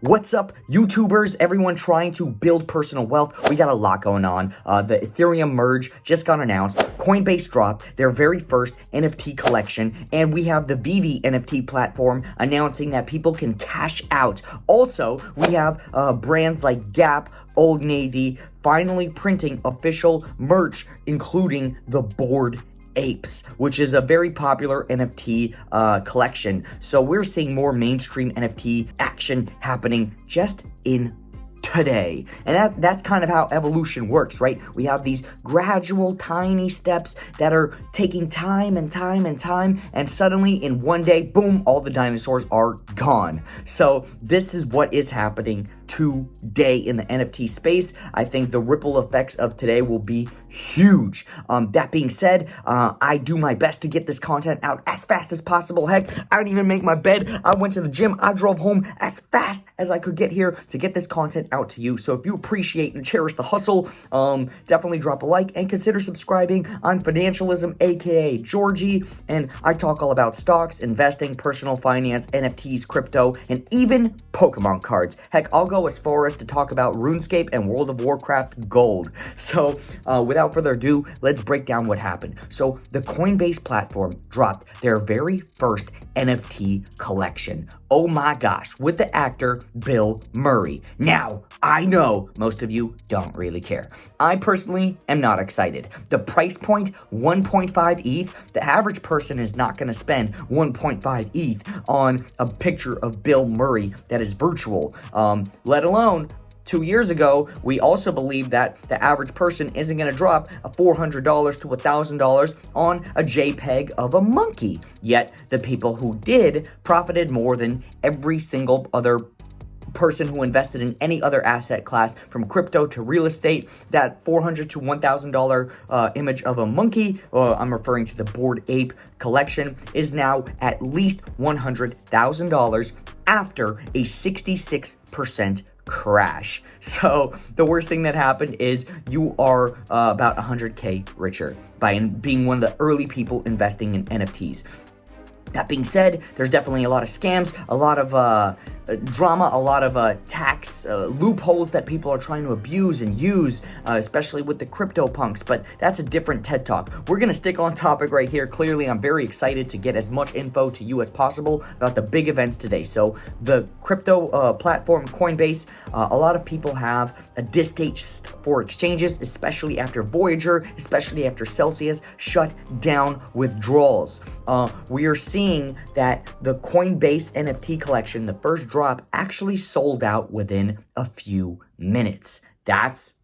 What's up, YouTubers? Everyone trying to build personal wealth. We got a lot going on. The Ethereum merge just got announced. Coinbase dropped their very first NFT collection. And we have the VeVe NFT platform announcing that people can cash out. Also, we have brands like Gap, Old Navy, finally printing official merch, including the Bored Apes, which is a very popular NFT collection. So we're seeing more mainstream NFT action happening just in today. And that's kind of how evolution works, right? We have these gradual tiny steps that are taking time and time and time, and suddenly in one day, boom, all the dinosaurs are gone. So this is what is happening today in the NFT space. I think the ripple effects of today will be huge. That being said, I do my best to get this content out as fast as possible. Heck, I didn't even make my bed. I went to the gym. I drove home as fast as I could get here to get this content out to you. So if you appreciate and cherish the hustle, definitely drop a like and consider subscribing. I'm Funancialism, aka Georgie, and I talk all about stocks, investing, personal finance, NFTs, crypto, and even Pokemon cards. Heck, I'll go as far as to talk about RuneScape and World of Warcraft Gold. So without further ado, let's break down what happened. So the Coinbase platform dropped their very first NFT collection. Oh my gosh, with the actor Bill Murray. Now, I know most of you don't really care. I personally am not excited. The price point, 1.5 ETH. The average person is not going to spend 1.5 ETH on a picture of Bill Murray that is virtual, let alone 2 years ago, we also believed that the average person isn't going to drop a $400 to $1,000 on a JPEG of a monkey. Yet, the people who did profited more than every single other person who invested in any other asset class, from crypto to real estate. That $400 to $1,000 image of a monkey, I'm referring to the Bored Ape collection, is now at least $100,000 after a 66% crash. So the worst thing that happened is you are about 100K richer by being one of the early people investing in NFTs. That being said, there's definitely a lot of scams, a lot of drama, a lot of tax loopholes that people are trying to abuse and use, especially with the crypto punks, but that's a different TED Talk. We're going to stick on topic right here. Clearly, I'm very excited to get as much info to you as possible about the big events today. So the crypto platform Coinbase, a lot of people have a distaste for exchanges, especially after Voyager, especially after Celsius shut down withdrawals. We are seeing that the Coinbase NFT collection, the first drop, actually sold out within a few minutes. That's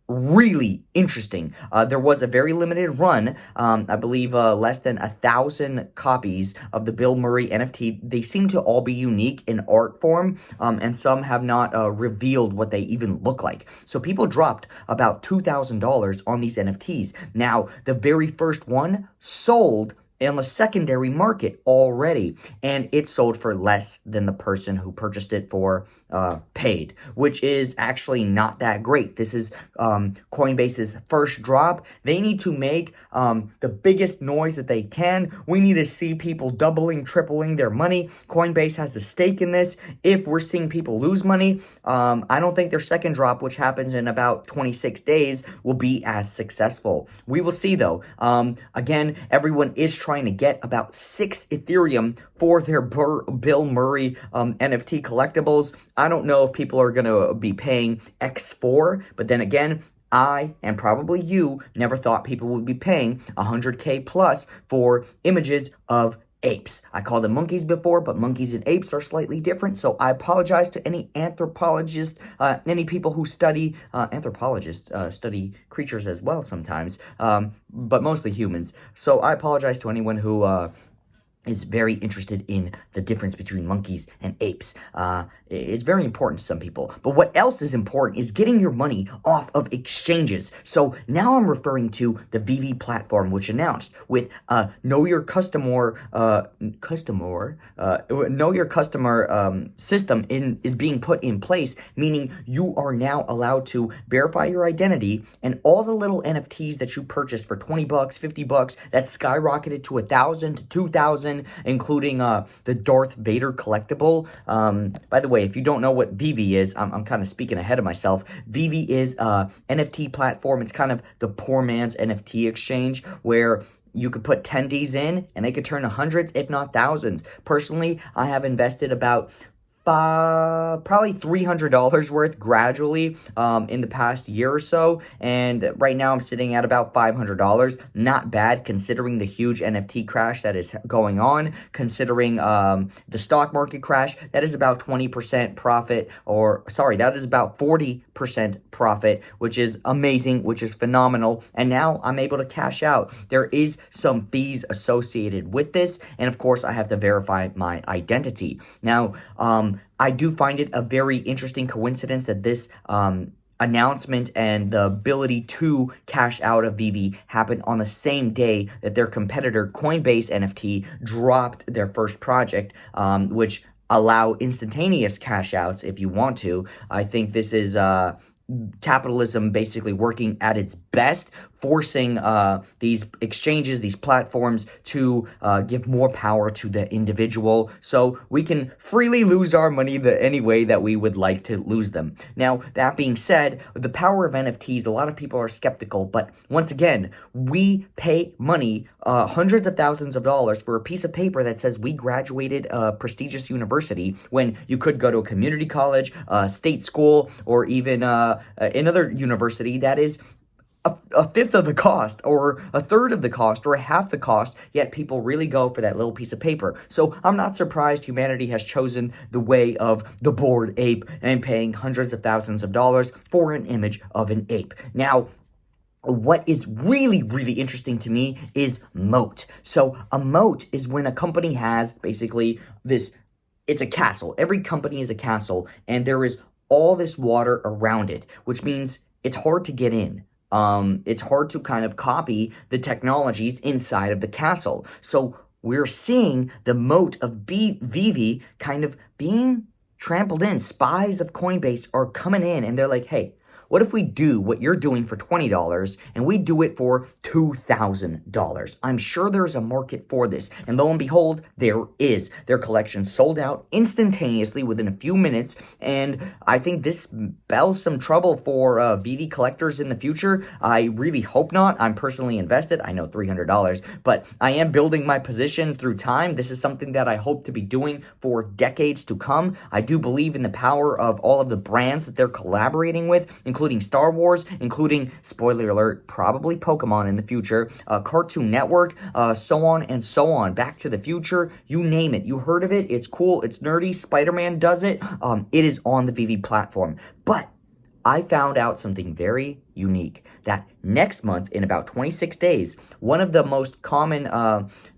really interesting. There was a very limited run, I believe less than 1,000 copies of the Bill Murray NFT. They seem to all be unique in art form, and some have not revealed what they even look like. So people dropped about $2,000 on these NFTs. Now, the very first one sold on the secondary market already, and it sold for less than the person who purchased it for paid, which is actually not that great. This is Coinbase's first drop. They need to make the biggest noise that they can. We need to see people doubling, tripling their money. Coinbase has the stake in this. If we're seeing people lose money, I don't think their second drop, which happens in about 26 days, will be as successful. We will see though. Again, everyone is trying to get about 6 Ethereum for their Bill Murray NFT collectibles. I don't know if people are going to be paying X4, but then again, I, and probably you, never thought people would be paying 100K plus for images of apes. I called them monkeys before, but monkeys and apes are slightly different, so I apologize to any anthropologists, any people who study, anthropologists study creatures as well sometimes, but mostly humans. So I apologize to anyone who is very interested in the difference between monkeys and apes. It's very important to some people. But what else is important is getting your money off of exchanges. So now I'm referring to the VeVe platform, which announced with Know Your Customer system is being put in place, meaning you are now allowed to verify your identity, and all the little NFTs that you purchased for $20, $50 that skyrocketed to 1,000 to 2,000 2,000, including the Darth Vader collectible. By the way, if you don't know what VeVe is, I'm kind of speaking ahead of myself. VeVe is a NFT platform. It's kind of the poor man's NFT exchange where you could put 10Ds in and they could turn to hundreds, if not thousands. Personally, I have invested about probably $300 worth gradually in the past year or so, and right now I'm sitting at about $500. Not bad considering the huge NFT crash that is going on, considering the stock market crash. That is about 20% profit, or sorry, that is about 40% profit, which is amazing, which is phenomenal. And now I'm able to cash out. There is some fees associated with this, and of course I have to verify my identity. Now, I do find it a very interesting coincidence that this announcement and the ability to cash out of VeVe happened on the same day that their competitor Coinbase NFT dropped their first project, which allow instantaneous cash outs if you want to. I think this is capitalism basically working at its best, forcing these exchanges, these platforms to give more power to the individual so we can freely lose our money any way that we would like to lose them. Now, that being said, the power of NFTs, a lot of people are skeptical, but once again, we pay money, hundreds of thousands of dollars for a piece of paper that says we graduated a prestigious university when you could go to a community college, state school, or even another university that is a fifth of the cost, or a third of the cost, or a half the cost, yet people really go for that little piece of paper. So I'm not surprised humanity has chosen the way of the Bored Ape and paying hundreds of thousands of dollars for an image of an ape. Now, what is really, really interesting to me is moat. So a moat is when a company has basically this, it's a castle. Every company is a castle, and there is all this water around it, which means it's hard to get in. It's hard to kind of copy the technologies inside of the castle. So we're seeing the moat of VeVe kind of being trampled in. Spies of Coinbase are coming in and they're like, hey, what if we do what you're doing for $20 and we do it for $2,000? I'm sure there's a market for this. And lo and behold, there is. Their collection sold out instantaneously within a few minutes. And I think this spells some trouble for VeVe collectors in the future. I really hope not. I'm personally invested. I know $300, but I am building my position through time. This is something that I hope to be doing for decades to come. I do believe in the power of all of the brands that they're collaborating with, including Star Wars, including, spoiler alert, probably Pokemon in the future, Cartoon Network, so on and so on. Back to the Future, you name it. You heard of it. It's cool. It's nerdy. Spider-Man does it. It is on the VeVe platform. But I found out something very unique, that next month, in about 26 days, one of the most common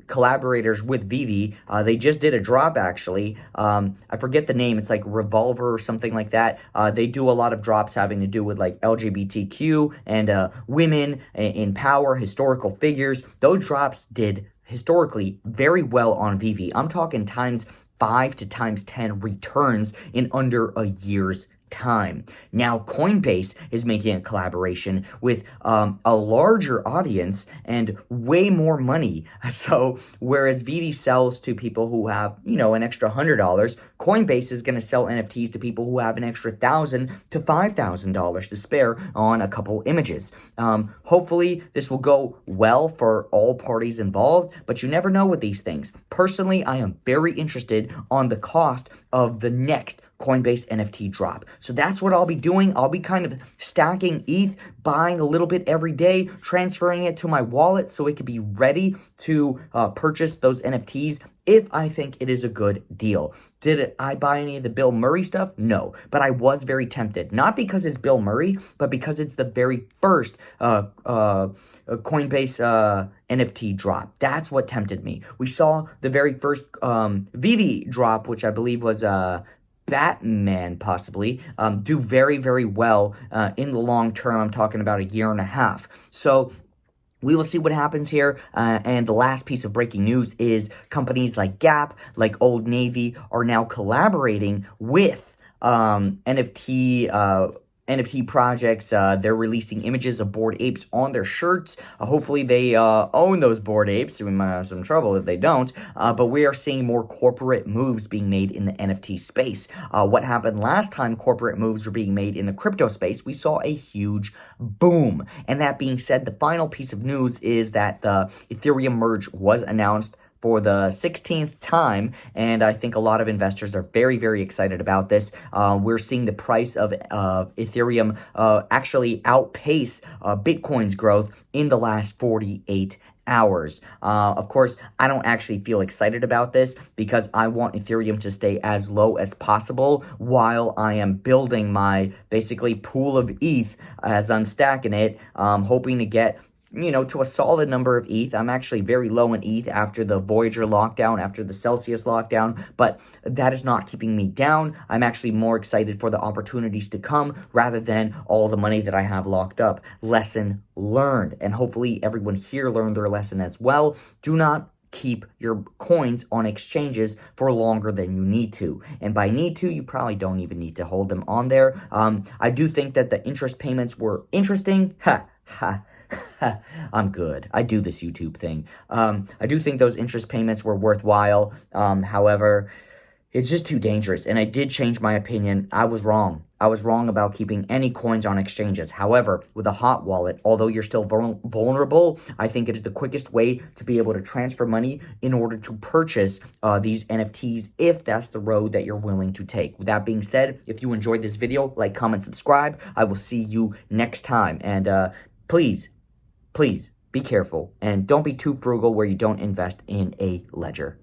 collaborators with VeVe, they just did a drop actually. I forget the name. It's like Revolver or something like that. They do a lot of drops having to do with like LGBTQ and women in power, historical figures. Those drops did historically very well on VeVe. I'm talking times 5 to times 10 returns in under a year's time. Now, Coinbase is making a collaboration with a larger audience and way more money. So, whereas VeVe sells to people who have, an extra $100, Coinbase is going to sell NFTs to people who have an extra $1,000 to $5,000 to spare on a couple images. Hopefully, this will go well for all parties involved, but you never know with these things. Personally, I am very interested on the cost of the next Coinbase NFT drop. So that's what I'll be doing. I'll be kind of stacking ETH, buying a little bit every day, transferring it to my wallet so it could be ready to purchase those NFTs if I think it is a good deal. Did I buy any of the Bill Murray stuff? No, but I was very tempted. Not because it's Bill Murray, but because it's the very first Coinbase NFT drop. That's what tempted me. We saw the very first VeVe drop, which I believe was Batman possibly, do very, very well in the long term. I'm talking about a year and a half. So we will see what happens here. And the last piece of breaking news is companies like Gap, like Old Navy, are now collaborating with NFT NFT projects, they're releasing images of Bored Apes on their shirts. Hopefully they own those Bored Apes. We might have some trouble if they don't. But we are seeing more corporate moves being made in the NFT space. What happened last time corporate moves were being made in the crypto space, we saw a huge boom. And that being said, the final piece of news is that the Ethereum merge was announced for the 16th time, and I think a lot of investors are very, very excited about this. We're seeing the price of Ethereum actually outpace Bitcoin's growth in the last 48 hours. Of course, I don't actually feel excited about this because I want Ethereum to stay as low as possible while I am building my basically pool of ETH as I'm stacking it, hoping to get to a solid number of ETH. I'm actually very low in ETH after the Voyager lockdown, after the Celsius lockdown, but that is not keeping me down. I'm actually more excited for the opportunities to come rather than all the money that I have locked up. Lesson learned. And hopefully everyone here learned their lesson as well. Do not keep your coins on exchanges for longer than you need to. And by need to, you probably don't even need to hold them on there. I do think that the interest payments were interesting. I'm good. I do this YouTube thing. I do think those interest payments were worthwhile. However, it's just too dangerous. And I did change my opinion. I was wrong. I was wrong about keeping any coins on exchanges. However, with a hot wallet, although you're still vulnerable, I think it is the quickest way to be able to transfer money in order to purchase these NFTs if that's the road that you're willing to take. With that being said, if you enjoyed this video, like, comment, subscribe. I will see you next time. And please be careful and don't be too frugal where you don't invest in a ledger.